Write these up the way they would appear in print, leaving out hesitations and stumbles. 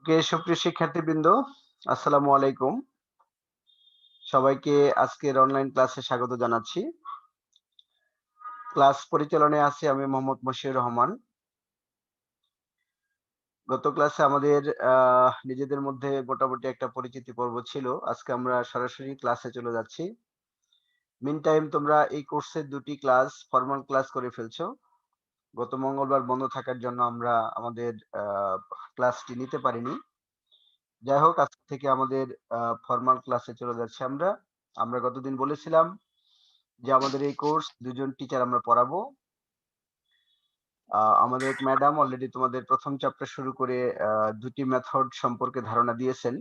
সুপ্রিয় শিক্ষার্থীবৃন্দ, আসসালামু আলাইকুম। সবাইকে আজকের অনলাইন ক্লাসে স্বাগত জানাচ্ছি। ক্লাস পরিচালনায় আছি আমি মোহাম্মদ মশিউর রহমান। গত ক্লাসে আমাদের নিজেদের মধ্যে মোটামুটি একটা পরিচিতি পর্ব ছিল। আজকে আমরা সরাসরি ক্লাসে চলে যাচ্ছি। মিন টাইম তোমরা এই কোর্সের ২টি ক্লাস ফরমাল ক্লাস করে ফেলছো। গত মঙ্গলবার বন্ধ থাকার জন্য আমরা আমাদের ক্লাসটি নিতে পারিনি। যাই হোক, আজকে থেকে আমাদের ফরমাল ক্লাসে চলে যাচ্ছি আমরা। আমরা গতদিন বলেছিলাম যে আমাদের এই কোর্স ২ জন টিচার আমরা পড়াবো। আমাদের এক ম্যাডাম অলরেডি তোমাদের ১ম চ্যাপ্টার শুরু করে ২ টি মেথড সম্পর্কে ধারণা দিয়েছেন।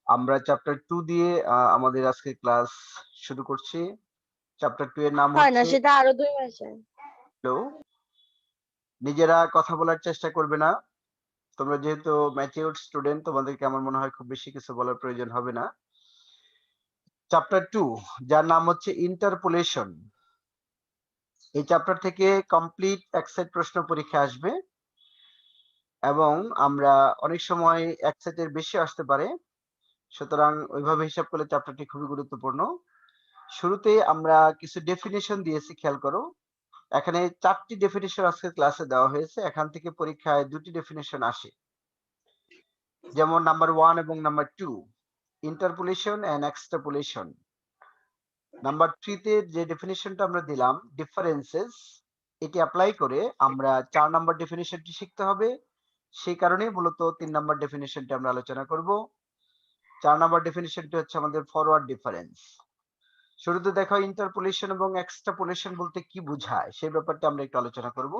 আমরা চ্যাপ্টার 2 দিয়ে আমাদের আজকে ক্লাস শুরু করছি। চ্যাপ্টার 2 এর নাম হয় না, হচ্ছে সেটা আরো 2 মাসে। নিজেরা কথা বলার চেষ্টা করবে না। তোমরা যেহেতু ম্যাচিউরড স্টুডেন্ট, তোমাদেরকে আমার মনে হয় খুব বেশি কিছু বলার প্রয়োজন হবে না। চ্যাপ্টার 2 যার নাম হচ্ছে ইন্টারপোলেশন। এই চ্যাপ্টার থেকে কমপ্লিট এক সেট প্রশ্ন পরীক্ষা আসবে এবং আমরা অনেক সময় এক সেটের বেশি আসতে পারে। সুতরাং ওইভাবে হিসাব করলে চ্যাপ্টারটি খুবই গুরুত্বপূর্ণ। শুরুতে আমরা কিছু ডেফিনিশন দিয়েছি, খেয়াল করো। এখানে 4টি ডেফিনিশন আজকে ক্লাসে দেওয়া হয়েছে। এখান থেকে পরীক্ষায় 2টি ডেফিনিশন আসে, যেমন নাম্বার 1 এবং নাম্বার 2, ইন্টারপোলেশন এন্ড এক্সট্রাপোলেশন। নাম্বার 3 তে যে ডেফিনিশনটা আমরা দিলাম, ডিফারেন্সেস, এটি অ্যাপ্লাই করে আমরা 4 নাম্বার ডেফিনিশনটি শিখতে হবে। সেই কারণে মূলত 3 নাম্বার ডেফিনিশনটি আমরা আলোচনা করব। 4 নাম্বার ডেফিনিশনটি হচ্ছে আমাদের ফরওয়ার্ড ডিফারেন্স। শুরুতে দেখো ইন্টারপোলেশন এবং এক্সট্রাপোলেশন বলতে কি বোঝায় সেই ব্যাপারটা আমরা একটু আলোচনা করব।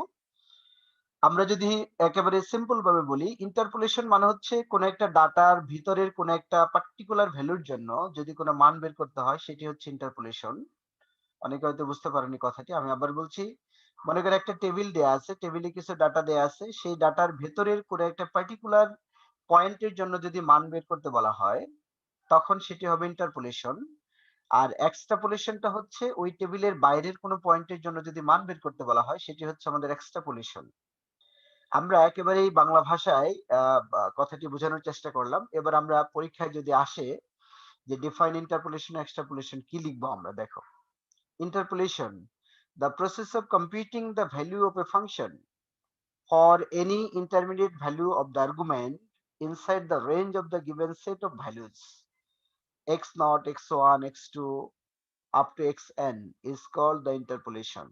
আমরা যদি একেবারে সিম্পল ভাবে বলি, ইন্টারপোলেশন মানে হচ্ছে কোন একটা ডাটার ভিতরের কোন একটা পার্টিকুলার ভ্যালুর জন্য যদি কোনো মান বের করতে হয়, সেটি হচ্ছে ইন্টারপোলেশন। অনেকে হয়তো বুঝতে পারেনি কথাটি, আমি আবার বলছি। মনে করে একটা টেবিল দেয়া আছে, টেবিলে কিছু ডাটা দেয়া আছে, সেই ডাটার ভেতরের কোনো একটা পার্টিকুলার পয়েন্টের জন্য যদি মান বের করতে বলা হয়, তখন সেটি হবে ইন্টারপোলেশন। আর এক্সট্রাপোলেশনটা হচ্ছে ওই টেবিলের বাইরের কোনো পয়েন্টের জন্য যদি মান বের করতে বলা হয়, সেটি হচ্ছে আমাদের এক্সট্রাপোলেশন। আমরা একেবারেই বাংলা ভাষায় কথাটি বোঝানোর চেষ্টা করলাম। এবার আমরা পরীক্ষায় যদি আসে যে ডিফাইন ইন্টারপোলেশন এক্সট্রাপোলেশন, কি লিখবো আমরা? দেখো, interpolation, the process of computing the value of a function for any intermediate value of the argument inside the range of the given set of values x0, x1, x2 up to xn is called the interpolation.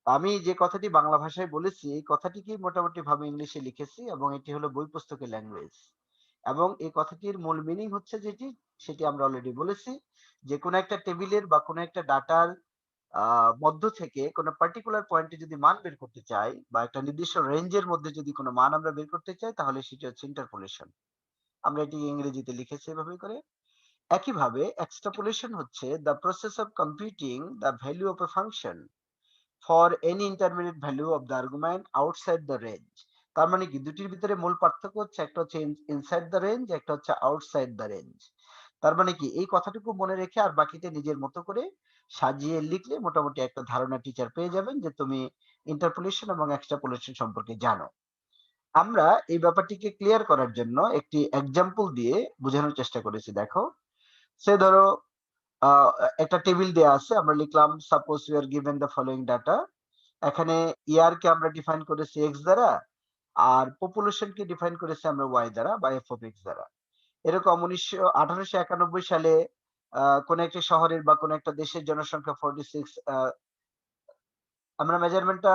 আমি যে কথাটি বাংলা ভাষায় বলেছি, এই কথাটিকে মোটামুটি ভাবে ইংলিশে লিখেছি এবং এটি হলো বই পুস্তকের ল্যাঙ্গুয়েজ। এবং এই কথাটির মূল মিনিং হচ্ছে যেটি, সেটি আমরা অলরেডি বলেছি, যে কোনো একটা টেবিলের বা কোনো একটা ডাটার মধ্য থেকে কোনো পার্টিকুলার পয়েন্টে যদি মান বের করতে চাই বা একটা নির্দিষ্ট রেঞ্জের মধ্যে যদি কোনো মান আমরা বের করতে চাই, তাহলে সেটি হচ্ছে ইন্টারপোলেশন। আমরা এটি ইংরেজিতে লিখেছি এভাবে করে। একইভাবে এক্সট্রাপোলেশন হচ্ছে the process of computing the value of A function for any intermediate value of the argument outside the range. তার মানে কি, দুটির ভিতরে মূল পার্থক্য হচ্ছে একটা হচ্ছে ইনসাইড দ্য রেঞ্জ, একটা হচ্ছে আউটসাইড দ্য রেঞ্জ। তার মানে কি, এই কথাটুকু মনে রেখে আর বাকিটা নিজের মতো করে সাজিয়ে লিখলে মোটামুটি একটা ধারণা টিচার পেয়ে যাবেন যে তুমি ইন্টারপোলেশন এবং এক্সট্রাপোলেশন সম্পর্কে জানো। আমরা এই ব্যাপারটিকে ক্লিয়ার করার জন্য একটি এক্সাম্পল দিয়ে বোঝানোর চেষ্টা করেছি। দেখো, সে ধরো একটা টেবিল দেয়া আছে, আমরা লিখলাম suppose we are given the following data. এখানে ইয়ার কে আমরা ডিফাইন করেছি এক্স দ্বারা, আর পপুলেশন কে ডিফাইন করেছি আমরা ওয়াই দ্বারা বা এফ অফ এক্স দ্বারা। এরকম 1891 সালে কোন একটি শহরের বা কোন একটা দেশের জনসংখ্যা 46, আমরা মেজারমেন্টটা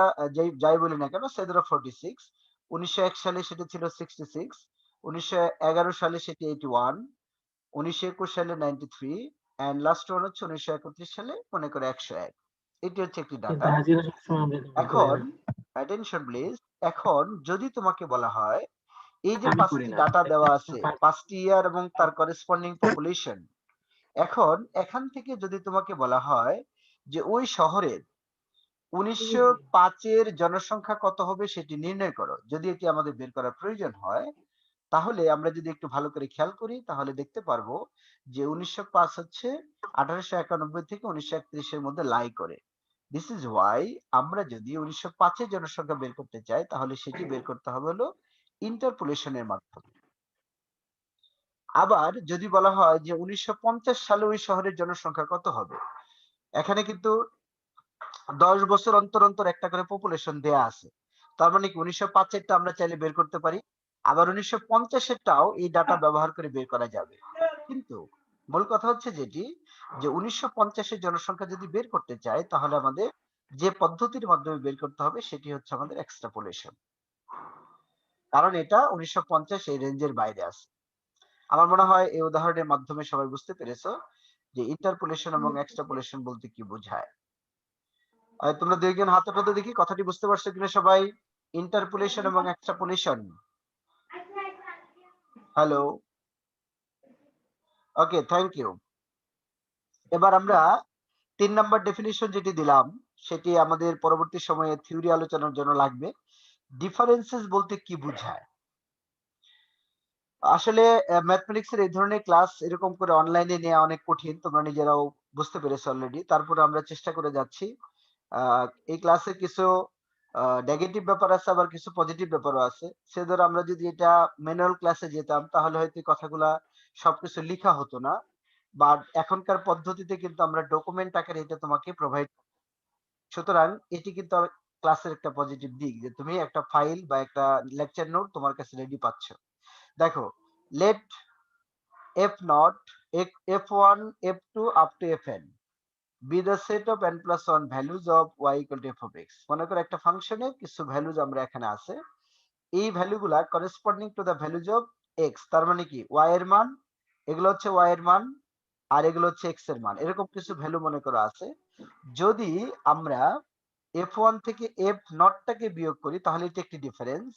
যাই বলি না কেন, সে ধরো 46। 1901 সালে সেটা ছিল 66, 1911 সালে সেটি 81, 1921 সালে 93, এন্ড লাস্ট ওয়ান হচ্ছে 1931 সালে মনে করে 101। এটি হচ্ছে একটি ডাটা। এখন অ্যাটেনশন প্লিজ, এখন যদি তোমাকে বলা হয় এই যে 5টি ডাটা দেওয়া আছে, 5টি ইয়ার এবং তার করেসপন্ডিং পপুলেশন, এখন এখান থেকে যদি তোমাকে বলা হয় যে ওই শহরের 1905 এর জনসংখ্যা কত হবে সেটি নির্ণয় করো, যদি এটি আমাদের বের করার প্রয়োজন হয়, তাহলে আমরা যদি একটু ভালো করে খেয়াল করি তাহলে দেখতে পারবো যে 1905 হচ্ছে 1891 থেকে 1931 এর মধ্যে লাই করে। দিস ইজ ওয়াই আমরা যদি 1905 এর জনসংখ্যা বের করতে চাই, তাহলে সেটি বের করতে হবে হলো ইন্টারপোলেশনের মাধ্যমে। আবার যদি বলা হয় যে 1950 সালে ওই শহরের জনসংখ্যা কত হবে? এখানে কিন্তু 10 বছর অন্তর অন্তর একটা করে পপুলেশন দেয়া আছে। তার মানে কি 1905 এরটা আমরা চাইলে বের করতে পারি। আবার 1950 এরটাও এই ডাটা ব্যবহার করে বের করা যাবে। কিন্তু মূল কথা হচ্ছে যেটি যে 1950 এর জনসংখ্যা যদি বের করতে চাই তাহলে আমাদের যে পদ্ধতির মাধ্যমে বের করতে হবে সেটি হচ্ছে আমাদের এক্সট্রাপোলেশন। কারণ এটা 1950 এই রেঞ্জের বাইরে আছে। আমার মনে হয় এই উদাহরণের মাধ্যমে সবাই বুঝতে পেরেছো যে ইন্টারপোলেশন এবং এক্সট্রাপোলেশন বলতে কি বোঝায়। তোমরা দুইজন হাত ওঠাতে দেখি কথাটি বুঝতে পারছো কিনা সবাই। ইন্টারপোলেশন এবং extrapolation. Hello, okay, thank you. এবার আমরা 3 নাম্বার ডেফিনিশন যেটি দিলাম সেটি আমাদের পরবর্তী সময়ে থিওরি আলোচনার জন্য লাগবে। ডিফারেন্সেস বলতে কি বোঝায়? আসলে ম্যাথমেটিক্স এর এই ধরনের ক্লাস এরকম করে অনলাইনে নেওয়া অনেক কঠিন। তোমরা নিজেরাও বুঝতে পেরেছো অলরেডি। তারপরে আমরা চেষ্টা করে যাচ্ছি। আ এই ক্লাসে কিছু নেগেটিভ ব্যাপার আছে আবার কিছু পজিটিভ ব্যাপারও আছে। সে ধরো আমরা যদি এটা ম্যানুয়াল ক্লাসে যেতাম তাহলে হয়তো এই কথাগুলা সবকিছু লিখা হতো না। বাট এখনকার পদ্ধতিতে কিন্তু আমরা ডকুমেন্ট আকারে এটা তোমাকে প্রোভাইড। সুতরাং এটি কিন্তু ক্লাসের একটা পজিটিভ দিক যে তুমি একটা ফাইল বা একটা লেকচার নোট তোমার কাছে রেডি পাচ্ছ। দেখো, late f naught f1 f2 up to fn be the set of n plus 1 values of y equal to f of x। মনে করো একটা ফাংশনের কিছু ভ্যালুজ আমরা এখানে আছে, এই ভ্যালুগুলা corresponding to the values of x। তার মানে কি y এর মান, এগুলো হচ্ছে y এর মান আর এগুলো হচ্ছে x এর মান, এরকম কিছু ভ্যালু মনে করো আছে। যদি আমরা f1 থেকে f নটটাকে বিয়োগ করি তাহলে এটা একটি ডিফারেন্স,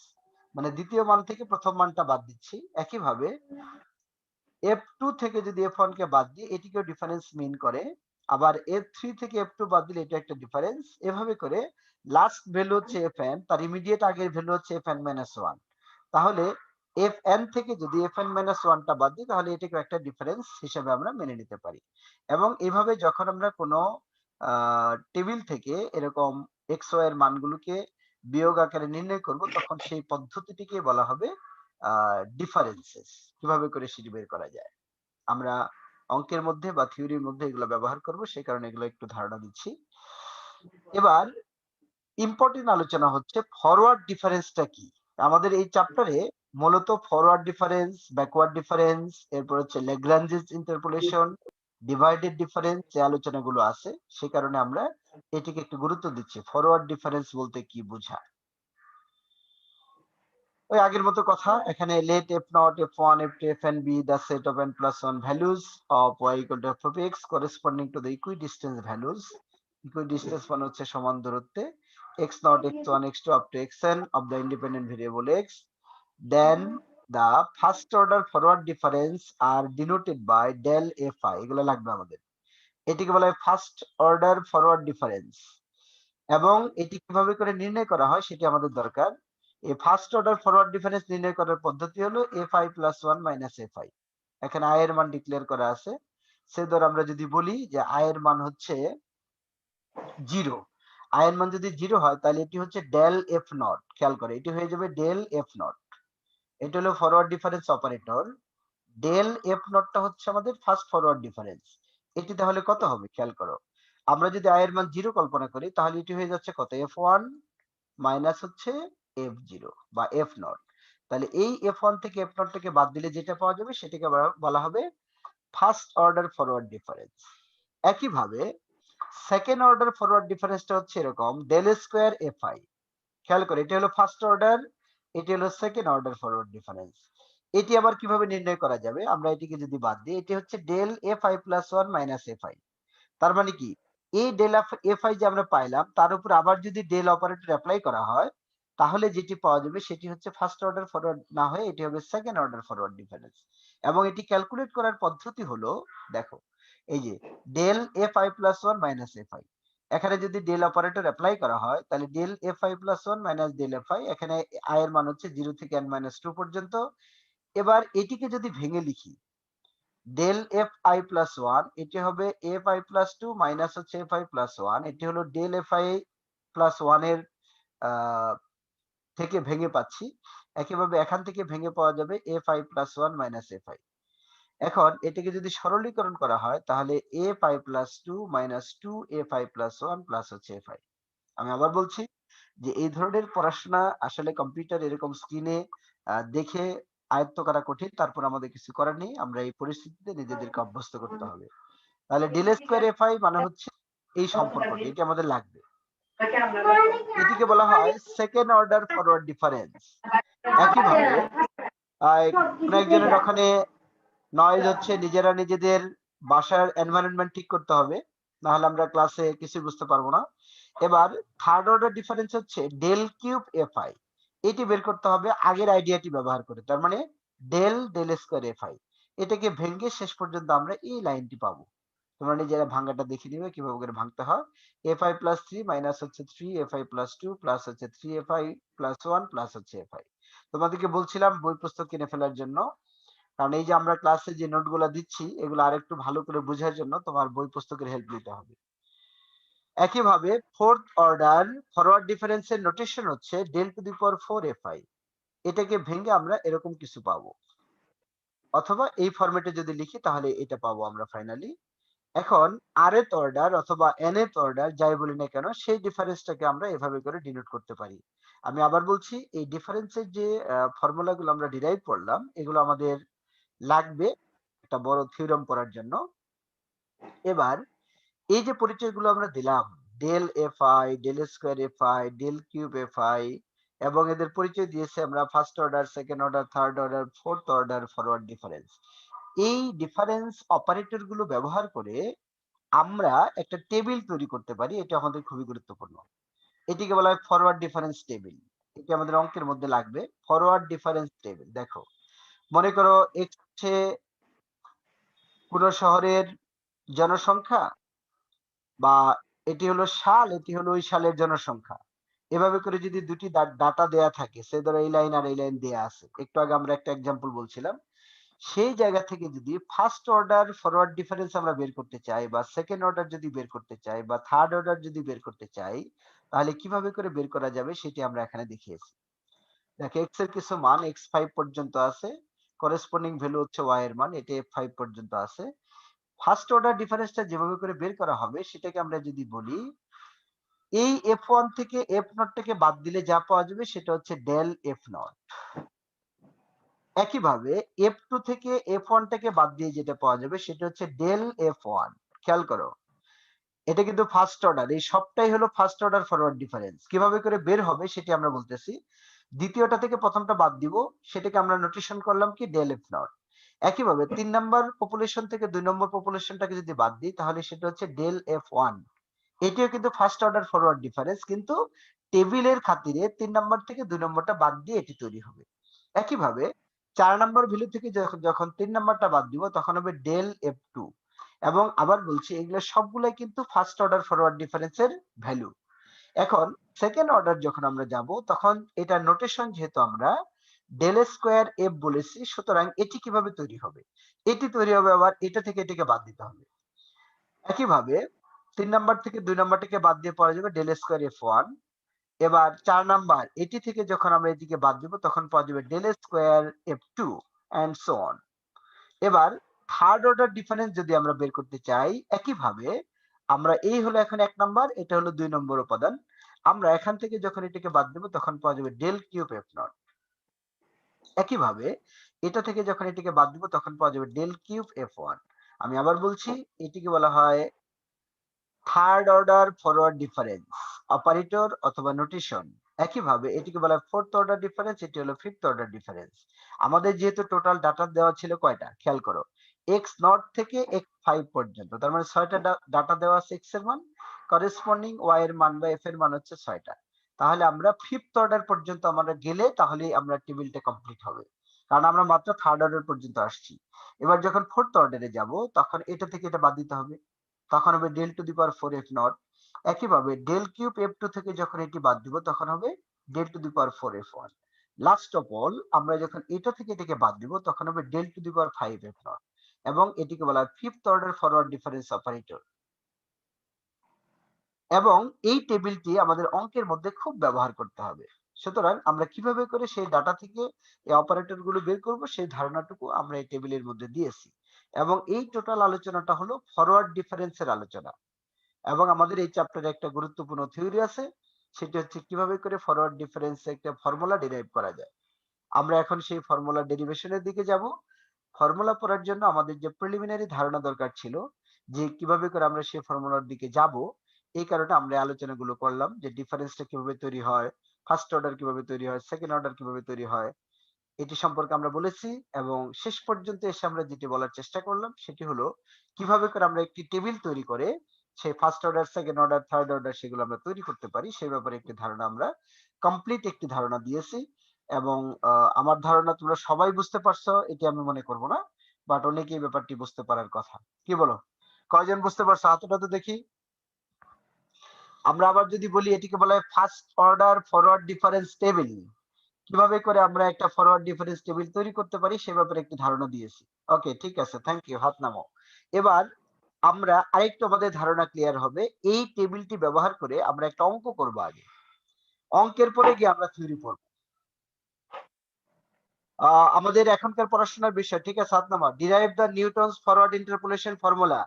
মানে দ্বিতীয় মান থেকে প্রথম মানটা বাদ দিচ্ছি। একইভাবে f2 থেকে যদি f1 কে বাদ দিই এটিকেও ডিফারেন্স মিন করে। আবার f3 থেকে f2 বাদ দিলে এটা একটা ডিফারেন্স। এভাবে করে লাস্ট ভ্যালু হচ্ছে fn, তার ইমিডিয়েট আগের ভ্যালু হচ্ছে fn মাইনাস 1। তাহলে fn থেকে যদি fn মাইনাস 1 টা বাদ দিই তাহলে এটাকে একটা ডিফারেন্স হিসেবে আমরা মেনে নিতে পারি। এবং এভাবে যখন আমরা কোনো টেবিল থেকে এরকম x y এর মানগুলোকে বিয়োগ আকারে নির্ণয় করব তখন সেই পদ্ধতিটিকে বলা হবে ডিফারেন্সেস। কিভাবে করে সেটি বের করা যায় আমরা অঙ্কের মধ্যে বা থিওরির মধ্যে এগুলো ব্যবহার করব, সেই কারণে এগুলো একটু ধারণা দিচ্ছি। এবার ইম্পর্টেন্ট আলোচনা হচ্ছে ফরওয়ার্ড ডিফারেন্সটা কি। আমাদের এই চ্যাপ্টারে মূলত ফরওয়ার্ড ডিফারেন্স, ব্যাকওয়ার্ড ডিফারেন্স, এরপর হচ্ছে ল্যাগ্রাঞ্জেস ইন্টারপোলেশন, ডিভাইডেড ডিফারেন্স যে আলোচনাগুলো আছে সে কারণে আমরা এটিকে একটু গুরুত্ব দিচ্ছি। ফরওয়ার্ড ডিফারেন্স বলতে কি বোঝায়? ওই আগের মতো কথা, এখানে let f naught f1 f2 fn be the set of n plus 1 values of y equal to f of x corresponding to the equidistance values। equidistance মানে হচ্ছে সমান দূরত্বে x naught x1 x2 up to xn of the independent variable x, then the first order forward difference are denoted by del fi। এগুলো লাগবে আমাদের। এটিকে বলা হয় ফার্স্ট অর্ডার ফরওয়ার্ড ডিফারেন্স। এবং এটি কিভাবে করে নির্ণয় করা হয় সেটি আমাদের দরকার। এই ফার্স্ট অর্ডার ফরওয়ার্ড ডিফারেন্স নির্ণয় করার পদ্ধতি হলো fi প্লাস 1 মাইনাস fi। এখানে i এর মান ডিক্লেয়ার করা আছে। সে ধর আমরা যদি বলি যে i এর মান হচ্ছে 0, i এর মান যদি 0 হয় তাহলে এটি হচ্ছে ডেল f নট। খেয়াল করে এটি হয়ে যাবে ডেল f নট। এটা হলো forward difference operator. Del f নটটা হচ্ছে আমাদের ফার্স্ট ফরওয়ার্ড ডিফারেন্স। এটি তাহলে কত হবে খেয়াল করো। আমরা যদি i এর মান 0 কল্পনা করি তাহলে এটি হয়ে যাচ্ছে কত, f1 মাইনাস হচ্ছে f0 বা f নট। তাহলে এই f1 থেকে f নট থেকে বাদ দিলে যেটা পাওয়া যাবে সেটাকে বলা হবে ফার্স্ট অর্ডার ফরওয়ার্ড ডিফারেন্স। একইভাবে সেকেন্ড অর্ডার ফরওয়ার্ড ডিফারেন্সটা হচ্ছে এরকম ডেল স্কয়ার fi। খেয়াল করে এটা হলো ফার্স্ট অর্ডার, এটি হলো সেকেন্ড অর্ডার ফরওয়ার্ড ডিফারেন্স। এটি আবার কিভাবে নির্ণয় করা যাবে, আমরা এটিকে যদি বাদ দিই এটি হচ্ছে del fi plus 1 minus fi। তার মানে কি এই ডেল fi যে আমরা পাইলাম তার উপর আবার যদি ডেল অপারেটর অ্যাপ্লাই করা হয় তাহলে যেটি পাওয়া যাবে সেটি হচ্ছে ফার্স্ট অর্ডার ফরওয়ার্ড না হয়ে এটি হবে সেকেন্ড অর্ডার ফরওয়ার্ড ডিফারেন্স। এবং এটি ক্যালকুলেট করার পদ্ধতি হলো, দেখো এই যে del fi plus 1 minus fi, এখানে যদি ডেল অপারেটর অ্যাপ্লাই করা হয় তাহলে del fi plus 1 minus del fi, এখানে i এর মান হচ্ছে 0 থেকে n মাইনাস 2 পর্যন্ত। এবার এটিকে যদি ভেঙে লিখি ডেল fi প্লাস 1 এটি হবে fi প্লাস 2 মাইনাস হচ্ছে fi প্লাস 1, এটি হলো ডেল fi প্লাস 1 এর থেকে ভেঙে পাচ্ছি। একইভাবে এখান থেকে ভেঙে পাওয়া যাবে a5 প্লাস 1 মাইনাস a5। এখন এটাকে যদি সরলীকরণ করা হয় তাহলে a5 plus 2 minus 2a5 plus 1 plus হচ্ছে a5। আমি আবার বলছি যে এই ধরনের পড়াশোনা আসলে কম্পিউটার এরকম স্ক্রিনে দেখে আয়ত্ত করা কঠিন, তারপর আমাদের কিছু করার নেই, আমরা এই পরিস্থিতিতে নিজেদেরকে অভ্যস্ত করতে হবে। তাহলে ডেল স্কোয়ার এফআই মানে হচ্ছে এই সম্পর্কটি, এটি আমাদের লাগবে। এটিকে বলা হয় সেকেন্ড অর্ডার ফরওয়ার্ড ডিফারেন্স। একইভাবে কোন একজনের ওখানে নয়েজ হচ্ছে, নিজেরা নিজেদের বাসার এনভায়রনমেন্ট ঠিক করতে হবে, না হলে আমরা ক্লাসে কিছু বুঝতে পারবো না। এবার থার্ড অর্ডার ডিফারেন্স হচ্ছে ডেল কিউব এফআই। এটি বের করতে হবে আগের আইডিয়াটি ব্যবহার করে, তার মানে ডেল স্কয়ার এফআই। এটাকে ভেঙে শেষ পর্যন্ত আমরা এই লাইনটি পাবো। তোমরা নিজেরা ভাঙাটা দেখে নিবে কিভাবে করে ভাঙতে হয়। এফআই প্লাস 3 মাইনাস হচ্ছে 3 এফআই প্লাস 2 প্লাস হচ্ছে 3 এফআই প্লাস 1 প্লাস হচ্ছে এফআই। তোমাদেরকে বলছিলাম বই পুস্তক কিনে ফেলার জন্য, কারণ এই যে আমরা ক্লাসে যে নোটগুলো দিচ্ছি এগুলো আরেকটু ভালো করে বোঝার জন্য তোমার বই পুস্তকের হেল্প নিতে হবে। একইভাবে ফোর্থ অর্ডার ফরওয়ার্ড ডিফারেন্সের নোটেশন হচ্ছে del to the power 4 f i. এটাকে ভেঙে আমরা এরকম কিছু পাবো, অথবা এই ফরম্যাটে যদি লিখি তাহলে এটা পাবো আমরা ফাইনালি। এখন আরএথ অর্ডার অথবা এনএথ অর্ডার যাই বলি না কেন, সেই ডিফারেন্সটাকে আমরা এভাবে করে ডিনোট করতে পারি। আমি আবার বলছি, এই ডিফারেন্সের যে ফর্মুলাগুলো আমরা ডিরাইভ করলাম এগুলো আমাদের লাগবে একটা বড় থিওরেম পড়ার জন্য। এবার এই যে পরিচয়গুলো আমরা দিলাম, del f i, del square f i, del cube f i, এবং এদের পরিচয় দিয়েছে আমরা first order, second order, third order, fourth order forward difference. এই ডিফারেন্স অপারেটর গুলো ব্যবহার করে আমরা একটা টেবিল তৈরি করতে পারি, এটা আমাদের খুবই গুরুত্বপূর্ণ। এটিকে বলা হয় ফরওয়ার্ড ডিফারেন্স টেবিল। এটি আমাদের অঙ্কের মধ্যে লাগবে, ফরওয়ার্ড ডিফারেন্স টেবিল। দেখো, মনে করো এক্স হচ্ছে কোন শহরের জনসংখ্যা, বা এটি হলো সাল, এটি হলো ওই সালের জনসংখ্যা। এভাবে করে যদি দুটি ডাটা দেয়া থাকে, সে ধরো এই লাইন আর এই লাইন দেয়া আছে, একটু আগে আমরা একটা এক্সাম্পল বলছিলাম, সেই জায়গা থেকে যদি ফার্স্ট অর্ডার ফরওয়ার্ড ডিফারেন্স আমরা বের করতে চাই, বা সেকেন্ড অর্ডার যদি বের করতে চাই, বা থার্ড অর্ডার যদি বের করতে চাই, তাহলে কিভাবে করে বের করা যাবে সেটি আমরা এখানে দেখিয়েছি। দেখো, এক্স এর কিছু মান x5 পর্যন্ত আছে, করেসপন্ডিং ভ্যালু হচ্ছে y এর মান, এটা f5 পর্যন্ত আছে। ফার্স্ট অর্ডার ডিফারেন্সটা যেভাবে করে বের করা হবে সেটাকে আমরা যদি বলি, এই f1 থেকে f0 থেকে বাদ দিলে যা পাওয়া যাবে সেটা হচ্ছে ডেল f0। একইভাবে f2 থেকে f1 থেকে বাদ দিয়ে যেটা পাওয়া যাবে সেটা হচ্ছে ডেল f1। খেয়াল করো, এটা কিন্তু ফার্স্ট অর্ডার, এই সবটাই হলো ফার্স্ট অর্ডার ফরওয়ার্ড ডিফারেন্স। কিভাবে করে বের হবে সেটি আমরা বলতেছি। দ্বিতীয়টা থেকে প্রথমটা বাদ দিব, সেটাকে আমরা নোটেশন করলাম কি ডেল এফ নট। একইভাবে 3 নম্বর পপুলেশন থেকে 2 নম্বর পপুলেশনটাকে যদি বাদ দিই তাহলে সেটা হচ্ছে ডেল এফ ওয়ান। এটিও কিন্তু ফার্স্ট অর্ডার ফরওয়ার্ড ডিফারেন্স, কিন্তু টেবিলের খাতিরে 3 নম্বর থেকে 2 নম্বরটা বাদ দিয়ে এটি তৈরি হবে। একইভাবে 4 নম্বর ভ্যালু থেকে যখন 3 নম্বরটা বাদ দিব তখন হবে ডেল এফ টু। এবং আবার বলছি, এগুলো সবগুলাই কিন্তু ফার্স্ট অর্ডার ফরওয়ার্ড ডিফারেন্সের ভ্যালু। এখন সেকেন্ড অর্ডার যখন আমরা যাব তখন এটা নোটেশন যেহেতু আমরা ডেল স্কোয়ার এফ বলেছি, সুতরাং এটি কিভাবে তৈরি হবে, এটি তৈরি হবে আবার এটা থেকে এটিকে বাদ দিতে হবে। একইভাবে 3 নাম্বার থেকে 2 নাম্বারটাকে বাদ দিয়ে পাওয়া যাবে ডেল স্কোয়ার এফ ওয়ান। এবার 4 নাম্বার এটি থেকে যখন আমরা এটিকে বাদ দিব তখন পাওয়া যাবে del square f two and so on. এবার থার্ড অর্ডার ডিফারেন্স যদি আমরা বের করতে চাই, একইভাবে আমরা এই হলো এখন 1 নাম্বার, এটা হলো 2 নম্বর উপাদান, আমরা এখান থেকে যখন এটাকে বাদ দেব তখন পাওয়া যাবে ডেল কিউব এফ নট। একইভাবে এটা থেকে যখন এটিকে বাদ দিব তখন পাওয়া যাবে ডেল কিউব এফ ওয়ান। আমি আবার বলছি, এটিকে বলা হয় third order forward difference operator অথবা নোটেশন। একইভাবে এটিকে বলা হয় ফোর্থ অর্ডার ডিফারেন্স, এটি হলো ফিফথ অর্ডার ডিফারেন্স। আমাদের যেহেতু টোটাল ডাটা দেওয়া ছিল কয়টা, খেয়াল করো, এক্স নট থেকে এক্স ফাইভ পর্যন্ত, তার মানে 6টা ডাটা দেওয়া আছে এক্স এর মান, করেসপন্ডিং ওয়াই এর মান বা এফ এর মান হচ্ছে 6টা। তাহলে আমরা ফিফথ অর্ডার পর্যন্ত আমরা গেলে তাহলে আমরা টেবিলটা কমপ্লিট হবে, কারণ আমরা মাত্র থার্ড অর্ডার পর্যন্ত আসছি। এবার যখন ফোর্থ অর্ডারে যাব তখন এটা থেকে এটা বাদ দিতে হবে, তখন হবে del to the power 4 f not. একইভাবে ডেল কিউব এফ টু থেকে যখন এটি বাদ দিব তখন হবে del to the power 4 f one. Last of all আমরা যখন এটা থেকে এটাকে বাদ দিব তখন হবে del to the power 5 f nought, এবং এটিকে বলা হয় fifth order forward difference operator. এবং এই টেবিলটি আমাদের অঙ্কের মধ্যে খুব ব্যবহার করতে হবে। সুতরাং আমরা কিভাবে করে সেই ডাটা থেকে এই অপারেটর গুলো বের করব সেই ধারণাটুকু আমরা এই টেবিলের মধ্যে দিয়েছি। এবং এই টোটাল আলোচনাটা হলো ফরওয়ার্ড ডিফারেন্সের আলোচনা। এবং আমাদের এই চ্যাপ্টারে একটা গুরুত্বপূর্ণ থিওরি আছে, সেটি হচ্ছে কিভাবে করে ফরওয়ার্ড ডিফারেন্স একটা ফর্মুলা ডিরাইভ করা যায়। আমরা এখন সেই ফর্মুলা ডেরিভেশনের দিকে যাব। ফর্মুলা পড়ার জন্য আমাদের যে প্রিলিমিনারি ধারণা দরকার ছিল যে কিভাবে করে আমরা সেই ফর্মুলার দিকে যাব, এই কারণে আমরা এই আলোচনাগুলো করলাম যে ডিফারেন্সটা কিভাবে তৈরি হয়, ফার্স্ট অর্ডার কিভাবে তৈরি হয়, সেকেন্ড অর্ডার কিভাবে তৈরি হয়, এটি সম্পর্কে আমরা বলেছি। এবং শেষ পর্যন্ত এসে আমরা যেটি বলার চেষ্টা করলাম সেটি হলো কিভাবে করে আমরা একটি টেবিল তৈরি করে সেই first order, second order, third order সেগুলো আমরা তৈরি করতে পারি সেই ব্যাপারে একটি ধারণা আমরা কমপ্লিট একটি ধারণা দিয়েছি। এবং আমার ধারণা তোমরা সবাই বুঝতে পারছো এটি আমি মনে করব না, বাট অনেকেই এই ব্যাপারটি বুঝতে পারার কথা। কি বলো? কয়জন বুঝতে পারছো হাতটা তো দেখি। আমরা আবার যদি বলি এটিকে বলা হয় first order forward difference table. কিভাবে করে আমরা একটা ফরওয়ার্ড ডিফারেন্স টেবিল তৈরি করতে পারি সে ব্যাপারে একটি ধারণা দিয়েছি। ওকে, ঠিক আছে, থ্যাংক ইউ, হাত নামাও। এবার আমরা আরেকটু আমাদের ধারণা ক্লিয়ার হবে। এই টেবিলটি ব্যবহার করে আমরা একটা অঙ্ক করব আগে, অঙ্কের পরে গিয়ে আমরা থিওরি পড়ব। আমাদের এখনকার পড়াশোনার বিষয়, ঠিক আছে, হাত নামা। Derive the Newton's forward interpolation formula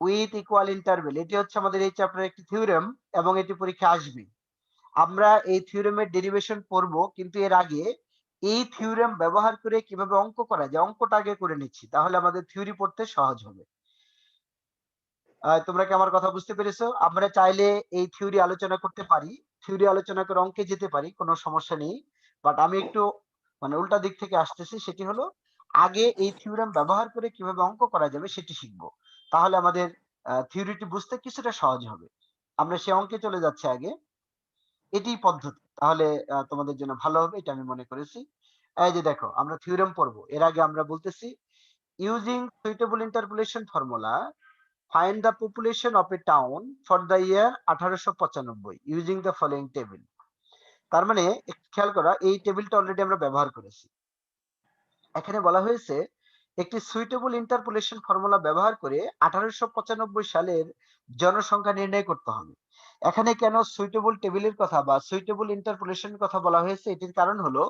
with equal interval, এটি হচ্ছে আমাদের এই চ্যাপ্টারের একটি থিওরেম এবং এটি পরীক্ষা আসবে। আমরা এই থিওরেমের ডেরিভেশন পড়ব, কিন্তু এর আগে এই থিওরেম ব্যবহার করে কিভাবে অঙ্ক করা যায় অঙ্কটা আগে করে নিচ্ছি, তাহলে আমাদের থিওরি পড়তে সহজ হবে। তোমরা কি আমার কথা বুঝতে পেরেছো? আমরা চাইলে এই থিওরি আলোচনা করতে পারি, থিওরি আলোচনা করে অঙ্কে যেতে পারি, কোনো সমস্যা নেই। বাট আমি একটু মানে উল্টা দিক থেকে আসতেছি, সেটি হলো আগে এই থিওরেম ব্যবহার করে কিভাবে অঙ্ক করা যাবে সেটি শিখবো, তাহলে আমাদের থিওরিটি বুঝতে কিছুটা সহজ হবে। আমরা সে অঙ্কে চলে যাচ্ছি আগে, এটি পদ্ধতি, তাহলে তোমাদের জন্য ভালো হবে এটা আমি মনে করেছি। এই যে দেখো আমরা থিওরেম পড়বো, এর আগে আমরা বলতেছি using suitable interpolation formula find the population of a town for the year 1895 using the following table. তার মানে একটু খেয়াল করা, এই টেবিলটা অলরেডি আমরা ব্যবহার করেছি। এখানে বলা হয়েছে একটি সুইটেবল ইন্টারপোলেশন ফর্মুলা ব্যবহার করে 1895 সালের জনসংখ্যা নির্ণয় করতে হবে। এখানে কেন সুইটেবল টেবিলের কথা বা সুইটেবল ইন্টারপোলেশনের কথা বলা হয়েছে, এটির কারণ হলো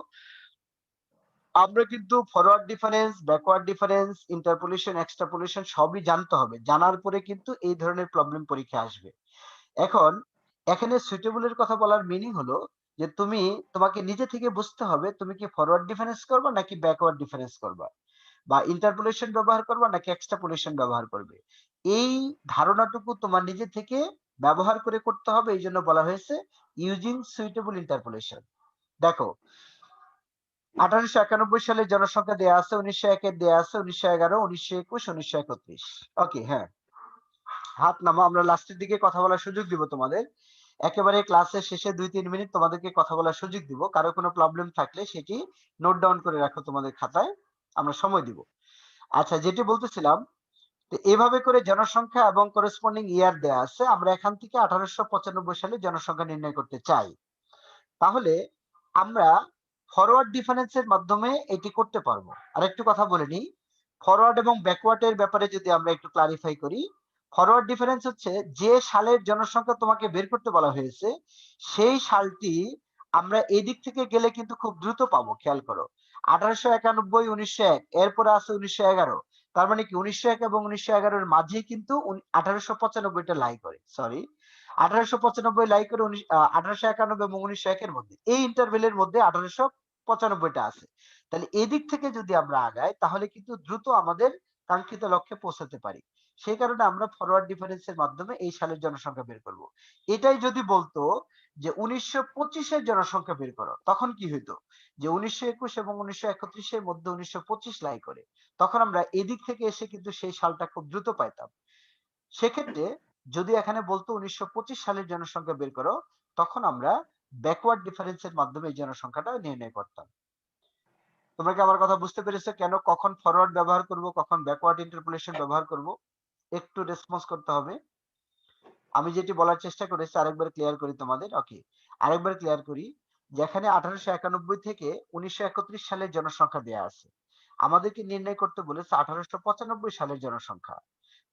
আমরা কিন্তু forward difference, backward difference, interpolation, extrapolation সবই জানতে হবে। জানার পরে কিন্তু এই ধরনের প্রবলেম পরীক্ষায় আসবে। এখন এখানে সুইটেবল এর কথা বলার মিনিং হলো যে তোমাকে নিজে থেকে বুঝতে হবে তুমি কি ফরওয়ার্ড ডিফারেন্স করবা নাকি ব্যাকওয়ার্ড ডিফারেন্স করবা, বা ইন্টারপোলেশন ব্যবহার করবা নাকি এক্সট্রাপোলেশন ব্যবহার করবে। এই ধারণাটুকু তোমার নিজে থেকে ব্যবহার করে করতে হবে, এই জন্য বলা হয়েছে ইউজিং সুইটেবল ইন্টারপোলেশন। দেখো 1891 সালের জনসংখ্যা দেয়া আছে, 1901 এর দেয়া আছে, 1911, 1921, 1931। ওকে, হ্যাঁ, হাত নামা। আমরা লাস্টের দিকে কথা বলার সুযোগ দিব তোমাদের, একেবারে ক্লাসের শেষে 2-3 মিনিট তোমাদেরকে কথা বলার সুযোগ দিব। কারো কোনো প্রবলেম থাকলে সেটি নোট ডাউন করে রাখো তোমাদের খাতায়, আমরা সময় দিব। আচ্ছা, যেটি বলতেছিলাম, তো এভাবে করে জনসংখ্যা এবং করেসপন্ডিং ইয়ার দেয়া আছে। আমরা এখান থেকে 1895 সালে জনসংখ্যা নির্ণয় করতে চাই। তাহলে আমরা ফরওয়ার্ড ডিফারেন্সের মাধ্যমে এটি করতে পারবো। আরেকটু কথা বলে নিই, ফরওয়ার্ড এবং ব্যাকওয়ার্ড এর ব্যাপারে যদি আমরা একটু ক্লারিফাই করি। ফরওয়ার্ড ডিফারেন্স হচ্ছে যে সালের জনসংখ্যা তোমাকে বের করতে বলা হয়েছে সেই সালটি আমরা এদিক থেকে গেলে কিন্তু খুব দ্রুত পাবো। খেয়াল করো, 1891, 1901, এরপরে আছে 1911। তার মানে কি 1901 এবং 1911 এর মাঝে কিন্তু 1895টা লাই করে, সরি, 1895 লাই করে 1891 এবং 1901 এর মধ্যে, এই ইন্টারভেলের মধ্যে 1895টা আছে। তাহলে এদিক থেকে যদি আমরা আগাই তাহলে কিন্তু দ্রুত আমাদের কাঙ্ক্ষিত লক্ষ্যে পৌঁছাতে পারি। সেই কারণে আমরা ফরওয়ার্ড ডিফারেন্সের মাধ্যমে এই সালের জনসংখ্যা বের করব। এটাই যদি বলতো যে 1925 এর জনসংখ্যা বের করো, তখন কি হইতো যে 1921 এবং 1931 এর মধ্যে 1925 লাই করে, তখন আমরা এদিক থেকে এসে কিন্তু সেই সালটা খুব দ্রুত পাইতাম। সেক্ষেত্রে যদি এখানে বলতো 1925 সালের জনসংখ্যা বের করো, তখন আমরা ব্যাকওয়ার্ড ডিফারেন্সের মাধ্যমে এই জনসংখ্যাটা নির্ণয় করতাম। তোমরা কি আমার কথা বুঝতে পেরেছো কেন কখন ফরওয়ার্ড ব্যবহার করব, কখন ব্যাকওয়ার্ড ইন্টারপোলেশন ব্যবহার করব? একটু রেসপন্স করতে হবে। আমি যেটি বলার চেষ্টা করেছি আরেকবার ক্লিয়ার করি তোমাদের। ওকে, আরেকবার ক্লিয়ার করি। যেখানে 1891 থেকে 1931 সালের জনসংখ্যা দেয়া আছে, আমাদেরকে নির্ণয় করতে বলেছে 1895 সালের জনসংখ্যা।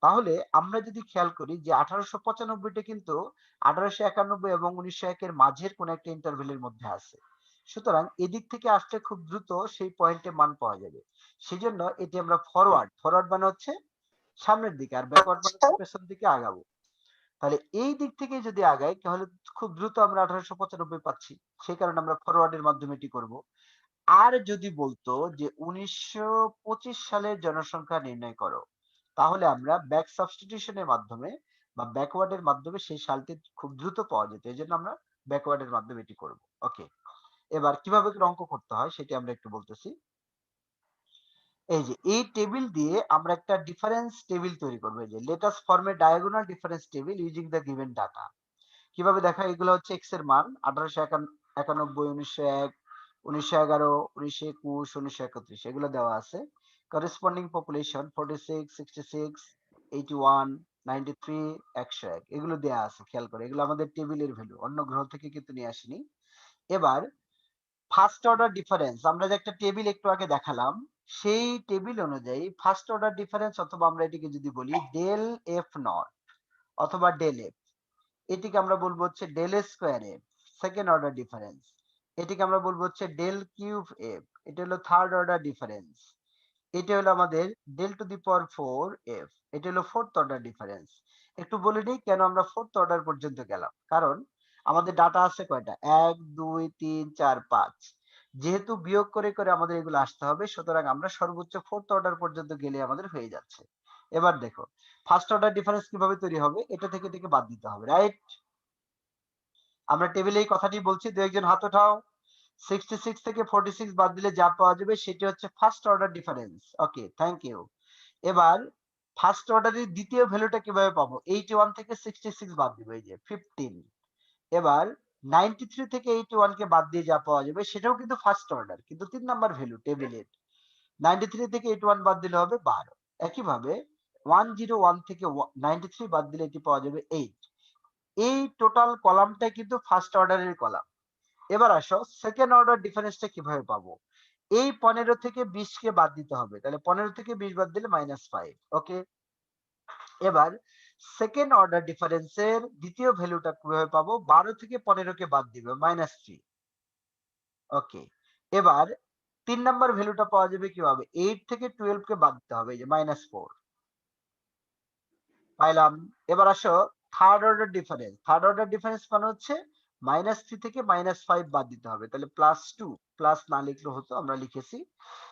তাহলে আমরা যদি খেয়াল করি যে 1895টা কিন্তু 1891 এবং 1901 এর মাঝের কোন একটা ইন্টারভ্যালের মধ্যে আছে। সুতরাং এদিক থেকে আসলে খুব দ্রুত সেই পয়েন্টে মান পাওয়া যাবে। সেজন্য এটি আমরা ফরওয়ার্ড মানে হচ্ছে সামনের দিকে, আর ব্যাকওয়ার্ড মানে হচ্ছে পেছন দিকে আগাবো। তাহলে এই দিক থেকে যদি আগাই তাহলে খুব দ্রুত আমরা 1895 পাচ্ছি। সেই কারণে আমরা ফরওয়ার্ডের মাধ্যমে এটি করব। আর যদি বলতো যে 1925 সালের জনসংখ্যা নির্ণয় করো, তাহলে আমরা ব্যাক সাবস্টিটিউশনের মাধ্যমে বা ব্যাকওয়ার্ডের মাধ্যমে সেই সালটি খুব দ্রুত পাওয়া যেত। এজন্য আমরা ব্যাকওয়ার্ডের মাধ্যমে এটি করব। ওকে। এবার কিভাবে করে অঙ্ক করতে হয় সেটি আমরা একটু বলতেছি। এই যে এই টেবিল দিয়ে আমরা একটা ডিফারেন্স টেবিল তৈরি করব। এই যে let us form A diagonal difference table using the given data. কিভাবে দেখা? এগুলো হচ্ছে এক্স এর মান 1891, 1901, 1911, 1921, 1931 এগুলো দেওয়া আছে। করেসপন্ডিং পপুলেশন 46, 66, 81, 93, 101 এগুলো দেওয়া আছে। খেয়াল করে, এগুলো আমাদের টেবিলের ভ্যালু, অন্য গ্রহ থেকে কিন্তু নিয়ে আসিনি। এবার ফার্স্ট অর্ডার ডিফারেন্স আমরা যে একটা টেবিল একটু আগে দেখালাম, সেই টেবিল অনুযায়ী ফার্স্ট অর্ডার ডিফারেন্স, অথবা আমরা এটিকে যদি বলি ডেল এফ নট অথবা ডেল এফ, এটিকে আমরা বলবো হচ্ছে del square f, second order difference. এটিকে আমরা বলবো হচ্ছে ডেল কিউব এফ, এটা হলো থার্ড অর্ডার ডিফারেন্স। এটা হলো আমাদের del to the power 4 f, এটা হলো ফোর্থ অর্ডার ডিফারেন্স। একটু বলে নিই কেন আমরা ফোর্থ অর্ডার পর্যন্ত গেলাম। কারণ আমাদের ডাটা আছে কয়টা? 1 2 3 4 5। যেহেতু বিয়োগ করে করে আমাদের এগুলো আসতে হবে, সুতরাং আমরা সর্বোচ্চ ফোর্থ অর্ডার পর্যন্ত গেলে আমাদের হয়ে যাচ্ছে। এবার দেখো ফার্স্ট অর্ডার ডিফারেন্স কিভাবে তৈরি হবে, এটা থেকে থেকে বাদ দিতে হবে, রাইট? আমরা টেবিলে এই কথাটি বলছি, দু একজন হাত ওঠাও। 66 থেকে 46 বাদ দিলে যা পাওয়া যাবে সেটি হচ্ছে first order difference. Okay, thank you. এবার ফার্স্ট অর্ডারের দ্বিতীয় ভ্যালুটা কিভাবে পাবো? 81 থেকে 66 বাদ দিব, এই যে 15। এবার 93 থেকে 81 কে বাদ দিয়ে যা পাওয়া যাবে সেটাও কিন্তু ফার্স্ট অর্ডার, কিন্তু 3 নাম্বার ভ্যালু টেবিলের। 93 থেকে 81 বাদ দিলে হবে 12। একইভাবে 101 থেকে 93 বাদ দিলে এটি পাওয়া যাবে 8। এই টোটাল কলামটাই কিন্তু ফার্স্ট অর্ডারের কলাম। এবার আসো সেকেন্ড অর্ডার ডিফারেন্সটা কিভাবে পাবো? এই 15 থেকে 20 কে বাদ দিতে হবে, তাহলে 15 থেকে 20 বাদ দিলে -5। ওকে। এবার সেকেন্ড অর্ডার ডিফারেন্সের দ্বিতীয় ভ্যালুটা কিভাবে পাবো? 12 থেকে 15 কে বাদ দিবে, -3। ওকে। এবার 3 নাম্বার ভ্যালুটা পাওয়া যাবে কিভাবে? 8 থেকে 12 কে বাদ দিতে হবে, এই যে -4 পাইলাম। এবার আসো third order difference. Third order difference মানে হচ্ছে -3 থেকে -5 বাদ দিতে হবে, তাহলে +2। প্লাস না লিখলে হতো, আমরা লিখেছি।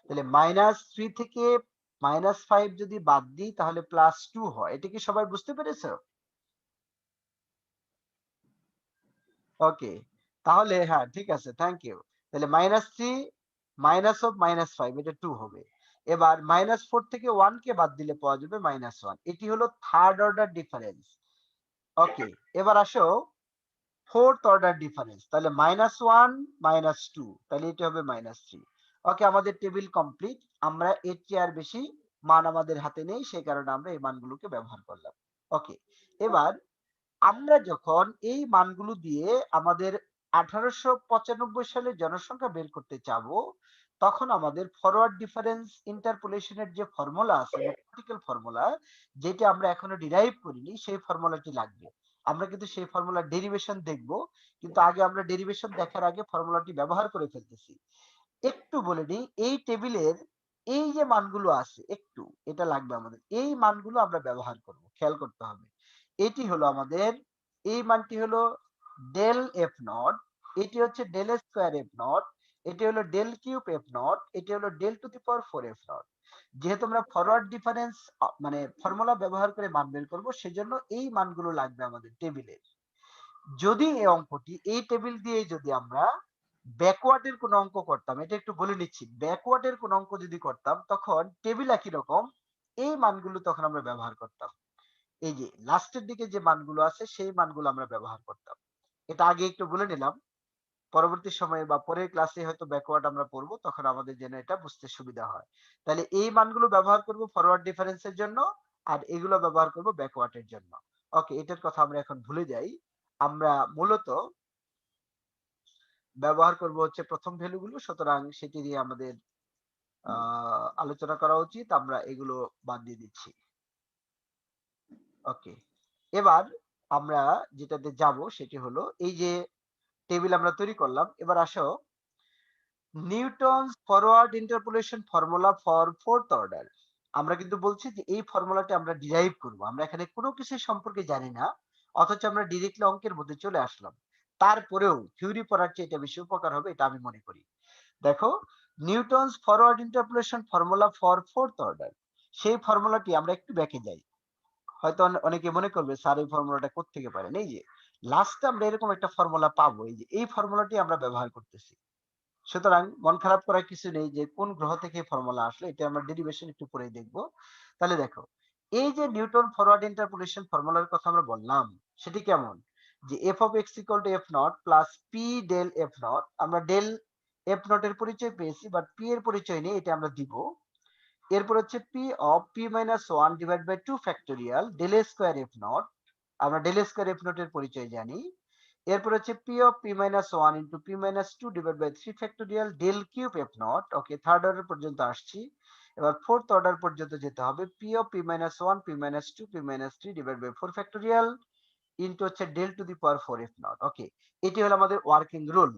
তাহলে -3 থেকে -5 যদি বাদ দিই তাহলে +2 হয়। এটা কি সবাই বুঝতে পেরেছো? ওকে। তাহলে হ্যাঁ, ঠিক আছে, থ্যাংক ইউ। তাহলে -3 মাইনাস অফ -5 এটা 2 হবে। এবার -4 থেকে 1 কে বাদ দিলে পাওয়া যাবে -1। এটি হলো থার্ড অর্ডার ডিফারেন্স। ওকে। এবার আসো ফোর্থ অর্ডার ডিফারেন্স। তাহলে -1 -2, তাহলে এটা হবে -3। ওকে, আমাদের টেবিল কমপ্লিট। আমরা এর চেয়ে আর বেশি মান আমাদের হাতে নেই, সেই কারণে আমরা এই মানগুলোকে ব্যবহার করলাম। ওকে। এবার আমরা যখন এই মানগুলো দিয়ে আমাদের 1895 সালের জনসংখ্যা বের করতে চাবো, তখন আমাদের ফরওয়ার্ড ডিফারেন্স ইন্টারপোলেশনের যে ফর্মুলা আছে, ম্যাথমেটিক্যাল ফর্মুলা, যেটা আমরা এখনো ডিরাইভ করিনি, সেই ফর্মুলাটি লাগবে। আমরা কিন্তু সেই ফর্মুলার ডেরিভেশন দেখব, কিন্তু আগে আমরা ডেরিভেশন দেখার আগে ফর্মুলাটি ব্যবহার করে ফেলতেছি। একটু বলে নিই, এই টেবিলের এই যে মানগুলো আছে, একটু এটা লাগবে আমাদের, এই মানগুলো আমরা ব্যবহার করব, খেয়াল করতে হবে। এটি হলো আমাদের, এই মানটি হলো ডেল এফ নট, এটি হচ্ছে ডেল স্কোয়ার এফ নট, এটি হলো ডেল কিউব এফ নট, এটি হলো del to the power 4 f nought. যেহেতু আমরা ফরওয়ার্ড ডিফারেন্স মানে ফর্মুলা ব্যবহার করে মান বের করব, সেজন্য এই মানগুলো লাগবে আমাদের টেবিলে। যদি এই অঙ্কটি এই টেবিল দিয়ে যদি আমরা ব্যাকওয়ার্ডের কোন অঙ্ক করতাম, এটা একটু বলে নিচ্ছি, ব্যাকওয়ার্ডের কোন অঙ্ক যদি করতাম তখন টেবিল একই রকম, এই মানগুলো তখন আমরা ব্যবহার করতাম। এই যে লাস্টের দিকে যে মানগুলো আছে সেই মানগুলো আমরা ব্যবহার করতাম। এটা আগে একটু বলে নিলাম, পরবর্তী সময়ে বা পরের ক্লাসে হয়তো ব্যাকওয়ার্ড আমরা পড়বো, তখন আমাদের যেন এটা বুঝতে সুবিধা হয়। তাহলে এই মানগুলো ব্যবহার করব ফরওয়ার্ড ডিফারেন্সের জন্য, আর এগুলো ব্যবহার করব ব্যাকওয়ার্ডের জন্য। ওকে, এটার কথা আমরা এখন ভুলে যাই। আমরা মূলত ব্যবহার করব হচ্ছে প্রথম ভ্যালুগুলো, সুতরাং সেটি দিয়ে আমাদের আলোচনা করা উচিত। আমরা এগুলো বাদ দিয়ে দিচ্ছি। ওকে, এবার আমরা যেটাতে যাব সেটি হলো এই যে টেবিল আমরা তৈরি করলাম। এবার আসো Newton's forward interpolation formula for fourth order. আমরা কিন্তু বলছি যে এই ফর্মুলাটি আমরা ডিরাইভ করব। আমরা এখানে কোনো কিছু সম্পর্কে জানি না, অথচ আমরা ডিরেক্টলি অঙ্কের মধ্যে চলে আসলাম। তারপরেও থিওরি পড়ার চেয়ে এটা বেশি উপকার হবে, এটা আমি মনে করি। দেখো, Newton's forward interpolation formula for fourth order, সেই ফর্মুলাটি আমরা একটু ব্যাকে যাই। হয়তো অনেকে মনে করবে স্যার এই ফর্মুলাটা কোত্থেকে পারেন। এই যে লাস্টে আমরা এরকম একটা ফর্মুলা পাবো, এই যে এই ফর্মুলাটি আমরা ব্যবহার করতেছি। সুতরাং মন খারাপ করার কিছু নেই যে কোন গ্রহ থেকে ফর্মুলা আসলো, এটা আমরা ডেরিভেশন একটু পরেই দেখবো। তাহলে দেখো, এই যে নিউটন ফরওয়ার্ড ইন্টারপোলেশন ফর্মুলার কথা আমরা বললাম, সেটি কেমন? যে f of x equal to f nought plus p del f not. আমরা ডেল এফ নট এর পরিচয় পেয়েছি, বাট পি এর পরিচয় নেই, এটা আমরা দিব। এরপর হচ্ছে p of p minus one divide by two factorial del square f not. আমরা ডেল স্কোয়ার এফ নট এর পরিচয় জানি। এরপর হচ্ছে p of p minus one into p minus two divide by three factorial del cube f naught. Okay, third order পর্যন্ত আসছি। এবার fourth order পর্যন্ত যেতে হবে। P of p minus one p minus two p minus three divide by four factorial into হচ্ছে del to the power four f naught. Okay, এটি হলো আমাদের ওয়ার্কিং রুল।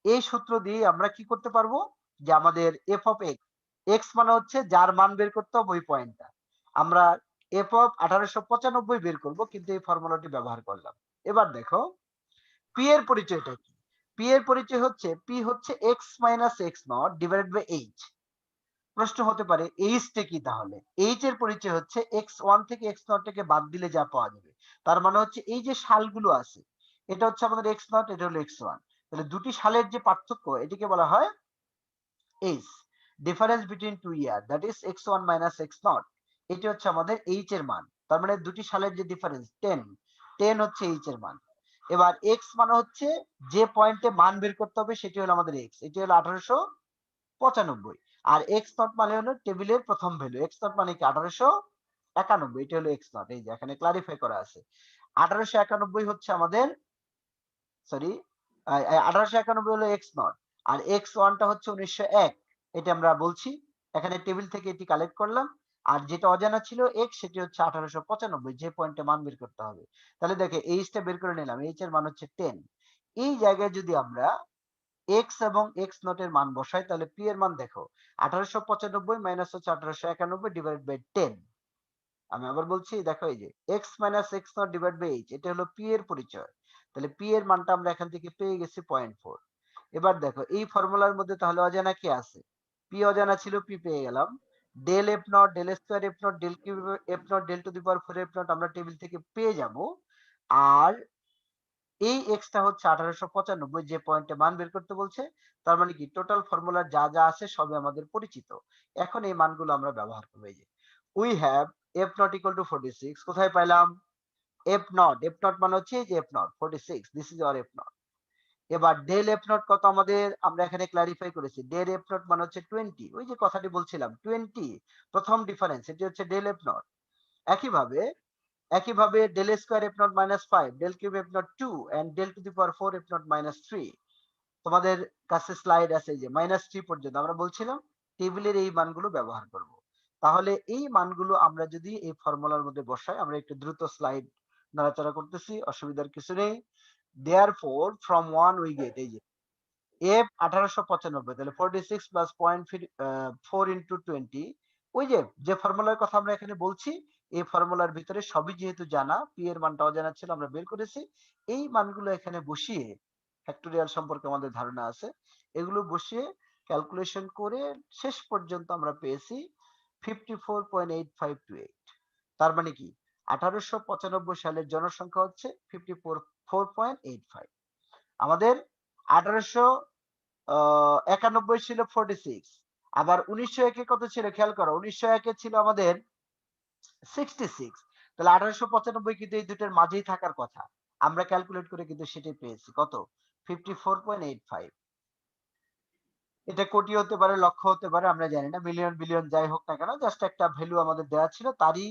এই সূত্র দিয়ে আমরা কি করতে পারবো, যে আমাদের এফ অফ এক্স, এক্স মানে হচ্ছে যার মান বের করতে হবে ওই পয়েন্টটা, আমরা এফ অফ 1895 বের করব, কিন্তু এই ফর্মুলাটি ব্যবহার করলাম। এবার দেখো পি এর পরিচয়টা কি? পি এর পরিচয় হচ্ছে পি হচ্ছে x minus x naught divided by h. প্রশ্ন হতে পারে এইচটা কি? তাহলে এইচ এর পরিচয় হচ্ছে এক্স ওয়ান থেকে এক্স নট থেকে বাদ দিলে যা পাওয়া যাবে। তার মানে হচ্ছে এই যে সালগুলো আছে, এটা হচ্ছে আমাদের এক্স নট, এটা হলো এক্স ওয়ান। তাহলে দুটি সালের যে পার্থক্য, এটিকে বলা হয় h, difference between two year, that is x one minus x naught. এটি হচ্ছে আমাদের এইচ এর মান। তার মানে দুটি সালের যে ডিফারেন্স 10, 10 হচ্ছে এইচ এর মান। এবার এক্স মানে হচ্ছে যে পয়েন্টে মান বের করতে হবে, সেটি হলো আমাদের এক্স, এটি হলো 1895। আর এক্স নট মানে হলো টেবিলের প্রথম ভ্যালু, এক্স নট মানে কি 1891, এটা হলো এক্স নট। এই যে এখানে ক্লারিফাই করা আছে, 1891 হচ্ছে আমাদের, সরি, 1891 হলো এক্স নট, আর এক্স ওয়ানটা হচ্ছে 1901, এটা আমরা বলছি। এখানে টেবিল থেকে এটি কালেক্ট করলাম। আর যেটা অজানা ছিল এক্স, সেটি হচ্ছে 1895, যে পয়েন্টে মান বের করতে হবে। তাহলে দেখে এইচটা বের করে নিলাম, এইচ এর মান হচ্ছে 10। এই জায়গায় যদি আমরা এক্স এবং এক্স নট এর মান বসাই, তাহলে পি এর মান দেখো 1895 মাইনাস হচ্ছে 1891 ডিভাইড বাই 10। আমি আবার বলছি, দেখো এই যে x minus x naught divide by h, এটা হলো পি এর পরিচয়। তাহলে পি এর মানটা আমরা এখান থেকে পেয়ে গেছি 0.4। এবার দেখো এই ফর্মুলার মধ্যে তাহলে অজানা কি আছে? পি অজানা ছিল, পি পেয়ে গেলাম। Del f naught del square f naught del cube f naught del to the power 4 f not আমরা টেবিল থেকে পেয়ে যাব। আর এই এক্সটা হচ্ছে 1895, যে পয়েন্টে মান বের করতে বলছে। তার মানে কি টোটাল ফর্মুলার যা যা আছে সবই আমাদের পরিচিত। এখন এই মানগুলো আমরা ব্যবহার করবো। এই যে we have F not equal to 46, কোথায় পাইলাম? এফ নট, এফ নট মানে হচ্ছে এই যে F not 46, this is our F not. এবার ডেল এফ নট কত আমাদের, আমরা এখানে ক্লারিফাই করেছি, ডেল এফ নট মানে হচ্ছে 20, ওই যে কথাটি বলছিলাম 20, প্রথম ডিফারেন্স, এটি হচ্ছে ডেল এফ নট। একইভাবে একইভাবে del square f naught minus 5 del cube f naught 2 and del to the power 4 f naught minus 3। তোমাদের কাছে স্লাইড আছে, যে মাইনাস 3 পর্যন্ত আমরা বলছিলাম টেবিলের এই মানগুলো ব্যবহার করব। তাহলে এই মানগুলো আমরা যদি এই ফর্মুলার মধ্যে বসাই, আমরা একটু দ্রুত স্লাইড নাড়াচাড়া করতেছি, অসুবিধার কিছু নেই। দেয়ারফর ফ্রম 1 উই গেট, এই যে এফ 1895, তাহলে 46 প্লাস 0.4 ইন্টু 20, ওই যে যে ফর্মুলার কথা আমরা এখানে বলছি, এই ফর্মুলার ভিতরে সবই যেহেতু জানা, পি এর মানটা অজানা ছিল, আমরা বের করেছি। এই মানগুলো এখানে বসিয়ে, ফ্যাক্টোরিয়াল সম্পর্কে আমাদের ধারণা আছে, এগুলো বসিয়ে ক্যালকুলেশন করে শেষ পর্যন্ত আমরা পেয়েছি 54.8528। তার মানে কি 1895 সালের জনসংখ্যা হচ্ছে 54.85। আমাদের 1891 ছিল 46, আবার 1901 কত ছিল খেয়াল করো, 1901 ছিল আমাদের 66। তাহলে 1895 কিন্তু এই দুটোর মাঝেই থাকার কথা। আমরা ক্যালকুলেট করে কিন্তু সেটাই পেয়েছি, কত? 54.85। এটা কোটি হতে পারে, লক্ষ হতে পারে, আমরা জানি না, মিলিয়ন বিলিয়ন যাই হোক না কেন, জাস্ট একটা ভ্যালু আমাদের দেওয়া ছিল, তারই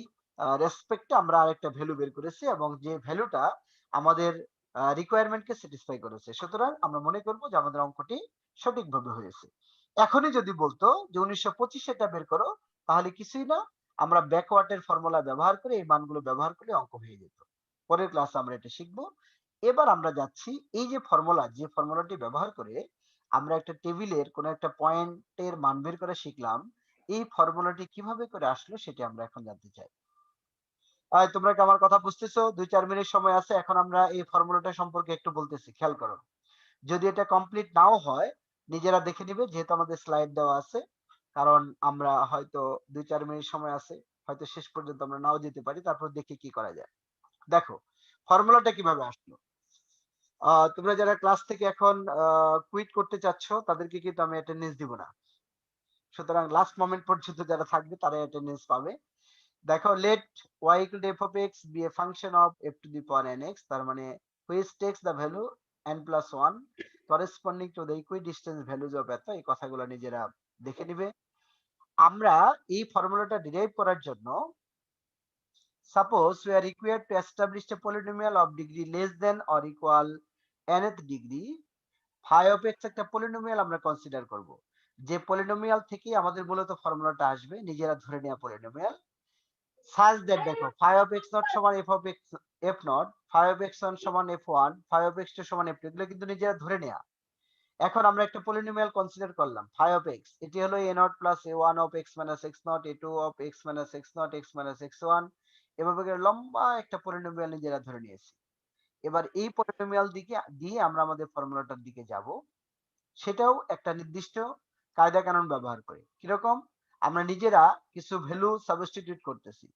রেসপেক্টে আমরা আরেকটা ভ্যালু বের করেছি, এবং যে ভ্যালুটা আমাদের রিকোয়ারমেন্টকে স্যাটিসফাই করেছে। সুতরাং আমরা মনে করব যে আমাদের অঙ্কটি সঠিকভাবে হয়েছে। এখনই যদি বলতো যে 1925 এটা বের করো, তাহলে কিছুই না, আমরা ব্যাকওয়ার্ডের ফর্মুলা ব্যবহার করে এই মানগুলো ব্যবহার করে অঙ্ক হয়ে যেত। পরের ক্লাসে আমরা এটা শিখব। এবার আমরা যাচ্ছি এই যে ফর্মুলা, যে ফর্মুলাটি ব্যবহার করে আমরা একটা টেবিলের কোন একটা পয়েন্টের মান বের করা শিখলাম, এই ফর্মুলাটি কিভাবে করে আসলো সেটি আমরা এখন জানতে চাই। তোমরা কি আমার কথা বুঝতেছো? ২-৪ মিনিট সময় আছে। এখন আমরা এই ফর্মুলাটা সম্পর্কে একটু বলতেছি। খেয়াল করো। যদি এটা কমপ্লিট নাও হয়, নিজেরা দেখে নিবে যেহেতু আমাদের স্লাইড দেওয়া আছে। কারণ আমরা হয়তো ২-৪ মিনিট সময় আছে। হয়তো শেষ পর্যন্ত আমরা নাও যেতে পারি। তারপর দেখি কি করা যায়। দেখো, ফর্মুলাটা কিভাবে আসলো? তোমরা যারা ক্লাস থেকে এখন কুইট করতে চাচ্ছ তাদেরকে কিন্তু আমি অ্যাটেন্ডেন্স দিব না। সুতরাং লাস্ট মোমেন্ট পর্যন্ত যারা থাকবে তারা অ্যাটেন্ডেন্স পাবে। দেখো, let y equal to f of x be a function of f to the power nx, তার মানে which takes the value n plus 1 corresponding to the equidistant values of এত, এই কথাগুলো নিজেরা দেখে নিবে। আমরা এই ফর্মুলাটা ডিরাইভ করার জন্য suppose we are required to establish a polynomial of degree less than or equal nth degree, phi of x একটা পলিনোমিয়াল আমরা কনসিডার করব। যে পলিনোমিয়াল থেকে আমাদের মূলত ফর্মুলাটা আসবে, নিজেরা ধরে নেওয়া পলিনোমিয়াল such that, দেখো, phi of x naught সমান f of x f naught, phi of x1 সমান f1, phi of x2 সমান f2, এগুলো কিন্তু নিজেরা ধরে নেয়া। এখন আমরা একটা পলিনোমিয়াল কনসিডার করলাম phi of x, এটি হলো a naught plus a1 of x minus x naught, a2 of x minus x naught, x minus x1, এভাবে করে লম্বা একটা পলিনোমিয়াল নিজেরা ধরে নিয়েছি। এবার এই পলিনোমিয়াল দিয়ে আমরা আমাদের ফর্মুলাটার দিকে যাব, সেটাও একটা নির্দিষ্ট কায়দা কানুন ব্যবহার করে। কিরকম? আমরা নিজেরা কিছু ভ্যালু সাবস্টিটিউট করতেছি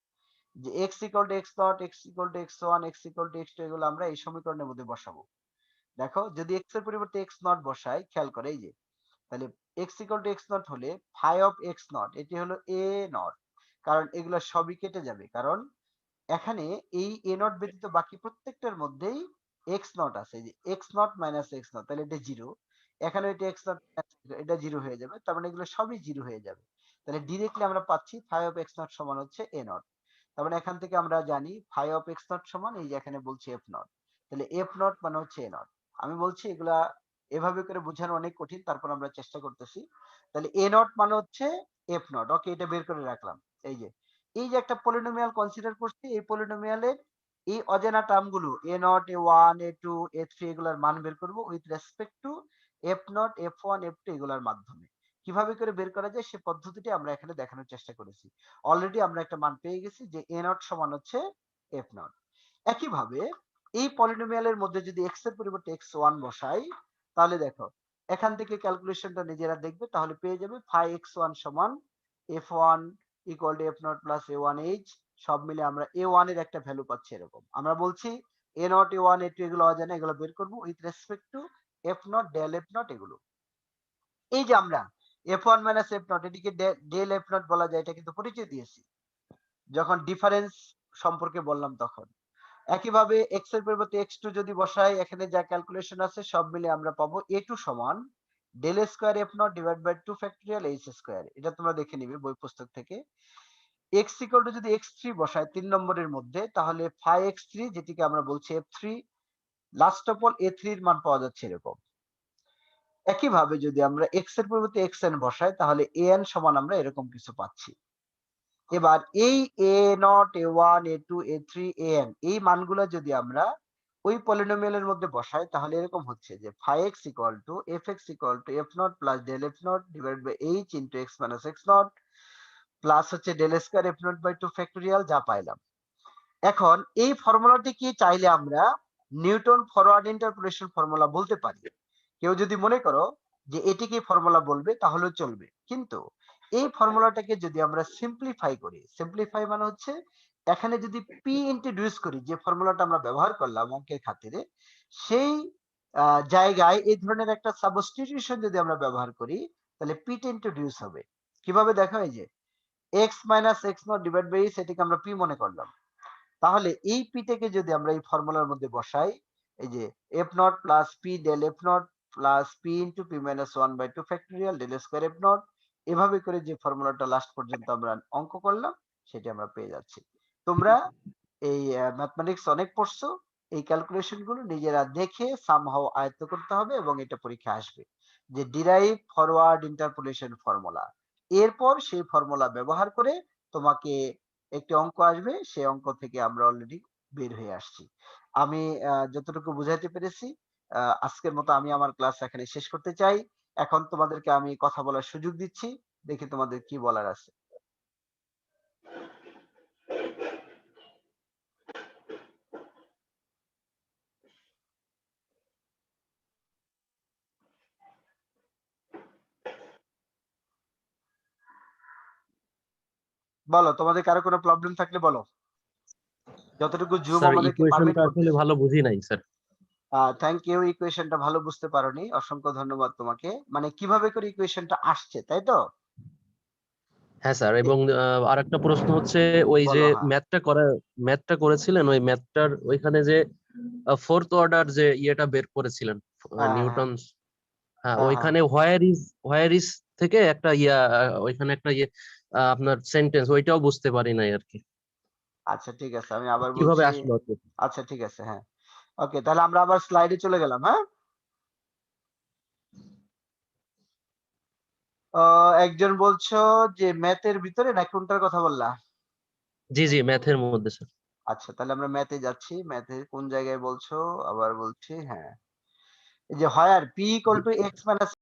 যে x equal to x naught, x equal to x1, x equal to x2, এগুলো আমরা এই সমীকরণের মধ্যে বসাবো। দেখো, যদি x এর পরিবর্তে x naught বসাই, খেয়াল করে এই যে, তাহলে x equal to x naught হলে phi of x naught এটি হলো a naught, কারণ এগুলো সবই কেটে যাবে, কারণ এখানে এই a naught ব্যতীত বাকি প্রত্যেকটার মধ্যেই x naught আছে, যে x naught minus x naught, তাহলে এটা 0। এখানে এটা x naught এটা 0 হয়ে যাবে, তার মানে এগুলো সবই 0 হয়ে যাবে। তাহলে ডিরেক্টলি আমরা পাচ্ছি phi of x naught সমান হচ্ছে a naught। তার মানে এখান থেকে আমরা জানি phi of x naught সমান, এই যে এখানে বলছি f naught, তাহলে f naught মানে হচ্ছে a naught। আমি বলছি এগুলা এভাবে করে বোঝানো অনেক কঠিন, তারপর আমরা চেষ্টা করতেছি। তাহলে a naught মানে হচ্ছে f naught। ওকে, এটা বের করে রাখলাম। এই যে একটা পলিনোমিয়াল কনসিডার করছি, এই পলিনোমিয়ালের এই অজানা টার্ম গুলো a naught, a1, a2, a3 এগুলার মান বের করব with respect to f naught, f1, f2 এগুলার মাধ্যমে। কিভাবে করে বের করা যায় সে পদ্ধতিটি আমরা এখানে দেখানোর চেষ্টা করেছি। অলরেডি আমরা একটা মান পেয়ে গেছি যে a naught সমান হচ্ছে f naught। একইভাবে এই পলিনোমিয়ালের মধ্যে যদি x এর পরিবর্তে x1 বসাই, তাহলে দেখো, এখান থেকে ক্যালকুলেশনটা নিজেরা দেখবে, তাহলে পেয়ে যাবে phi x1 সমান f1 equal to f naught plus a1h, সব মিলে আমরা a1 এর একটা ভ্যালু পাচ্ছি। এরকম আমরা বলছি a naught, a1, a2 এগুলো অজানা, এগুলো বের করব with respect to f naught, del f naught এগুলো। এই যে আমরা f1 minus f naught এটিকে del f naught বলা যায়, এটা কিন্তু পরিচয় দিয়েছি যখন ডিফারেন্স সম্পর্কে বললাম তখন। একইভাবে x এর পরিবর্তে x2 যদি বসাই, এখানে যা ক্যালকুলেশন আছে সব মিলে আমরা পাবো a2 সমান del square f naught divide by 2 factorial h square. এটা তোমরা দেখে নিবে বই পুস্তক থেকে। x ইকুয়াল টু যদি x3 বসাই 3 নম্বরের মধ্যে, তাহলে phi x3, যেটিকে আমরা বলছি f3, last of all a3 এর মান পাওয়া যাচ্ছে এরকম। একইভাবে যদি আমরা x এর পরিবর্তে xn বসাই, তাহলে an সমান আমরা এরকম কিছু পাচ্ছি। এবার এই a0, a1, a2, a3, an এই মানগুলো যদি আমরা ওই পলিনোমিয়ালের মধ্যে বসাই, তাহলে এরকম হচ্ছে যে phi x equal to fx equal to f naught plus del f naught divided by h into x minus x naught plus হচ্ছে del square f naught by 2 factorial, যা পাইলাম। এখন এই ফর্মুলাটি কি চাইলে আমরা নিউটন ফরওয়ার্ড ইন্টারপোলেশন ফর্মুলা বলতে পারি। কেউ যদি মনে করো যে এটিকে ফর্মুলা বলবে তাহলেও চলবে, কিন্তু এই ফর্মুলাটাকে যদি আমরা সিম্পলিফাই করি, সিম্পলিফাই মানে হচ্ছে এখানে যদি পি ইন্ট্রোডিউস করি, যে ফর্মুলাটা আমরা ব্যবহার করলাম অঙ্কের খাতিরে, সেই জায়গায় এই ধরনের একটা সাবস্টিটিউশন যদি আমরা ব্যবহার করি, তাহলে পিটা ইন্ট্রোডিউস হবে। কিভাবে দেখো, এই যে x minus x naught divide by এটিকে আমরা পি মনে করলাম, তাহলে এই পিটাকে যদি আমরা এই ফর্মুলার মধ্যে বসাই, এই যে f naught plus p del f naught plus p into p minus 1 by 2 factorial del square f naught, এভাবে করে যে ফর্মুলাটা লাস্ট পর্যন্ত আমরা অঙ্ক করলাম সেটি আমরা পেয়ে যাচ্ছি। তোমরা এই ম্যাথমেটিক্স অনেক পড়ছো, এই ক্যালকুলেশন গুলো নিজেরা দেখে সামহাও আয়ত্ত করতে হবে এবং এটা পরীক্ষা আসবে যে ডিরাইভ ফরওয়ার্ড ইন্টারপোলেশন ফর্মুলা। এরপর সেই ফর্মুলা ব্যবহার করে তোমাকে একটি অঙ্ক আসবে, সেই অঙ্ক থেকে আমরা অলরেডি বের হয়ে আসছি। আমি যতটুকু বুঝাইতে পেরেছি, আজকের মতো আমি আমার ক্লাস এখানে শেষ করতে চাই। এখন তোমাদেরকে আমি কথা বলার সুযোগ দিচ্ছি। দেখি তোমাদের কি বলার আছে। বলো, তোমাদের কারো কোনো প্রবলেম থাকলে বলো। যতটুকু জুম স্যার আমাদেরকে পারমিট ইকুয়েশনটা আসলে করতেছে। ভালো বুঝি নাই স্যার। থ্যাংক ইউ, ইকুয়েশনটা ভালো বুঝতে পারোনি। অসংখ্য ধন্যবাদ তোমাকে। মানে কিভাবে করে ইকুয়েশনটা আসছে, তাই তো? হ্যাঁ স্যার, এ এবং আরেকটা প্রশ্ন হচ্ছে, ওই যে বলো, হ্যাঁ। ম্যাথটা করেছিলেন, ওই ম্যাথটার ওইখানে যে ফোর্থ অর্ডার যে ইয়েটা বের করেছিলেন, হ্যাঁ, হ্যাঁ, হ্যাঁ। নিউটন, হ্যাঁ হ্যাঁ, হ্যাঁ। ওইখানে হোয়ার ইজ থেকে একটা ওইখানে একটা ইয়ে আপনার সেন্টেন্স, ওইটাও বুঝতে পারি নাই আর কি, আচ্ছা ঠিক আছে। আমি আবার কিভাবে বলছি। আসলো আর কি। আচ্ছা ঠিক আছে, হ্যাঁ। ওকে, তাহলে আমরা আবার স্লাইডে চলে গেলাম, হ্যাঁ? একজন বলছো যে ম্যাথের ভিতরে না কোনটার কথা বললা? জি জি, ম্যাথের মধ্যে স্যার। আচ্ছা, তাহলে আমরা ম্যাথে যাচ্ছি। ম্যাথে কোন জায়গায় বলছো? আবার বলছি, হ্যাঁ। এই যে হয় আর p = x -